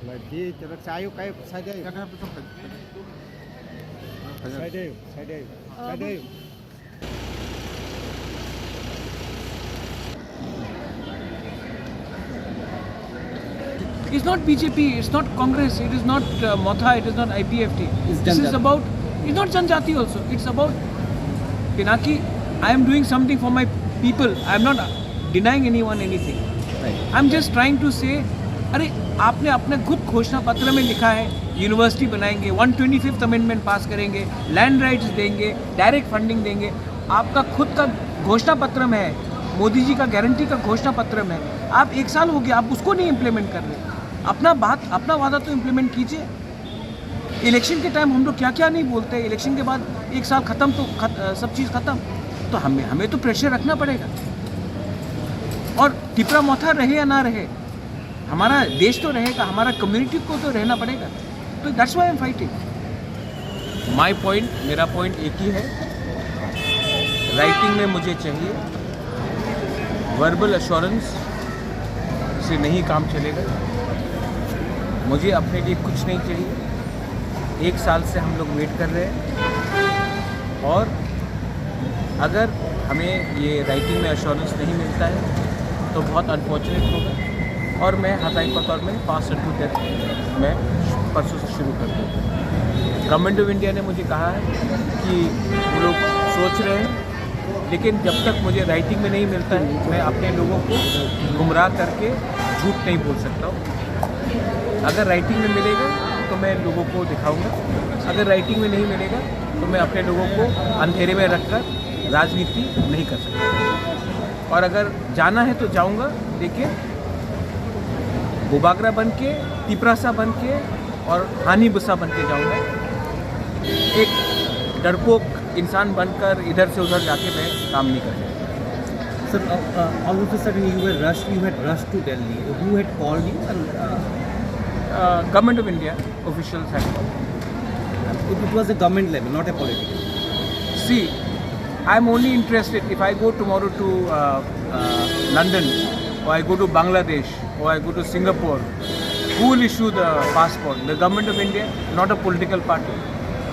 Light दी तरफ से आयु काय side It's not BJP, it's not Congress, it is not Motha, it is not IPFT. This is about, it's not Janjati also. It's about Pinaki. I am doing something for my people. I am not denying anyone anything. Right. I am just trying to say, अरे आपने अपने खुद घोषणा पत्र में लिखा है university बनाएंगे, 125th अमेंडमेंट पास करेंगे, लैंड राइट्स देंगे, डायरेक्ट फंडिंग देंगे. आपका खुद का घोषणा पत्र में है, मोदी जी का गारंटी का घोषणा पत्र में है. आप 1 साल हो गया, आप उसको नहीं इम्प्लीमेंट कर रहे. अपना वादा तो इम्प्लीमेंट कीजिए. इलेक्शन के टाइम हम लोग क्या क्या नहीं बोलते हैं, इलेक्शन के बाद 1 साल ख़त्म तो सब चीज़ ख़त्म. तो हमें तो प्रेशर रखना पड़ेगा. और टिपरा मोथा रहे या ना रहे, हमारा देश तो रहेगा, हमारा कम्युनिटी को तो रहना पड़ेगा. तो that's why I am fighting. My point, मेरा पॉइंट एक ही है. राइटिंग में मुझे चाहिए, वर्बल एश्योरेंस से नहीं काम चलेगा. मुझे अपने लिए कुछ नहीं चाहिए. 1 साल से हम लोग वेट कर रहे हैं, और अगर हमें ये राइटिंग में एश्योरेंस नहीं मिलता है तो बहुत अनफॉर्चुनेट होगा. और मैं हताई पतौर में 5 टू डेथ मैं परसों से शुरू कर दूँ. गवर्नमेंट ऑफ इंडिया ने मुझे कहा है कि वो लोग सोच रहे हैं, लेकिन जब तक मुझे राइटिंग में नहीं मिलता है मैं अपने लोगों को गुमराह करके झूठ नहीं बोल सकता हूँ. अगर राइटिंग में मिलेगा तो मैं लोगों को दिखाऊंगा, अगर राइटिंग में नहीं मिलेगा तो मैं अपने लोगों को अंधेरे में रखकर राजनीति नहीं कर सकता. और अगर जाना है तो जाऊंगा, लेकिन बुबागरा बन के, तिपरासा बन के और हानी बुसा बन के जाऊँगा. एक डरपोक इंसान बनकर इधर से उधर जाके मैं काम नहीं करूँगा. Sir, all of a sudden you had rushed to Delhi. Who had called you? And Government of India officials had called. it was a government level, not a political. See, I am only interested if I go tomorrow to London, or I go to Bangladesh, or I go to Singapore, who will issue the passport? The government of India, not a political party.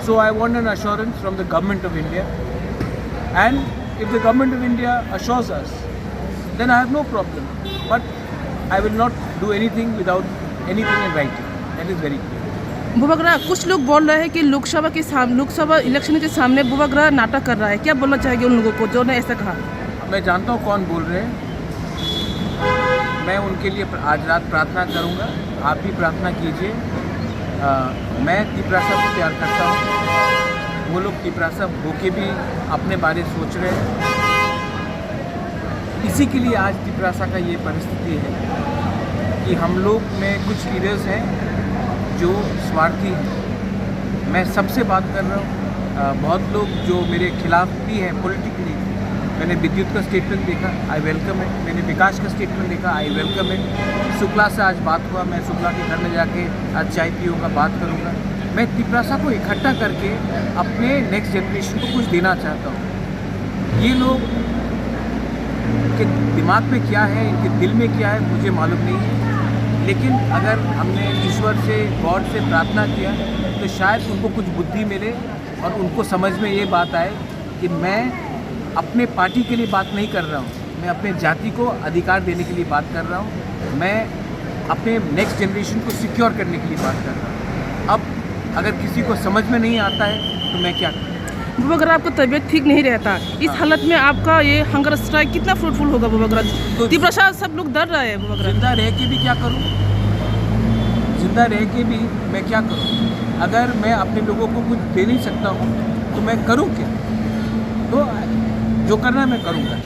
So I want an assurance from the government of India. And if the government of India assures us, then I have no problem. But I will not do anything without anything in writing. That is very clear. Bubagra, कुछ लोग बोल रहे हैं कि Lok Sabha election के सामने बुबागरा नाटक कर रहा है. क्या बोलना चाहेंगे उन लोगों को जो ने ऐसा कहा? मैं जानता हूँ कौन बोल रहे हैं. मैं उनके लिए आज रात प्रार्थना करूँगा. आप भी प्रार्थना कीजिए. मैं तिपरासा को प्यार करता हूँ. वो लोग तिपरासा होके भी अपने बारे सोच रहे हैं. इसी के लिए आज तिपरासा का ये परिस्थिति है कि हम लोग में कुछ लीडर्स हैं जो स्वार्थी हैं. मैं सबसे बात कर रहा हूँ. बहुत लोग जो मेरे खिलाफ भी हैं पॉलिटिकली. मैंने विद्युत का स्टेटमेंट देखा, आई वेलकम इट. मैंने विकास का स्टेटमेंट देखा, आई वेलकम इट. शुक्ला से आज बात हुआ, मैं शुक्ला के घर में जाके आज चाय पीऊँगा, बात करूँगा. मैं तिपरासा को इकट्ठा करके अपने नेक्स्ट जनरेशन को कुछ देना चाहता हूँ. ये लोग के दिमाग में क्या है, इनके दिल में क्या है, मुझे मालूम नहीं है. लेकिन अगर हमने ईश्वर से, गॉड से प्रार्थना किया तो शायद उनको कुछ बुद्धि मिले और उनको समझ में ये बात आए कि मैं अपने पार्टी के लिए बात नहीं कर रहा हूँ. मैं अपने जाति को अधिकार देने के लिए बात कर रहा हूँ. मैं अपने नेक्स्ट जनरेशन को सिक्योर करने के लिए बात कर रहा हूँ. अब अगर किसी को समझ में नहीं आता है तो मैं क्या करूँ? बुबागरा, आपका तबीयत ठीक नहीं रहता, इस हालत में आपका ये हंगर स्ट्राइक कितना फ्रूटफुल होगा बुबागरा? तो तिपरासा सब लोग डर रहे हैं. बुबागरा, जिंदा रह के भी क्या करूँ? जिंदा रह के भी मैं क्या करूँ? अगर मैं अपने लोगों को कुछ दे नहीं सकता हूँ तो मैं करूँ क्या? तो जो करना है मैं करूँगा.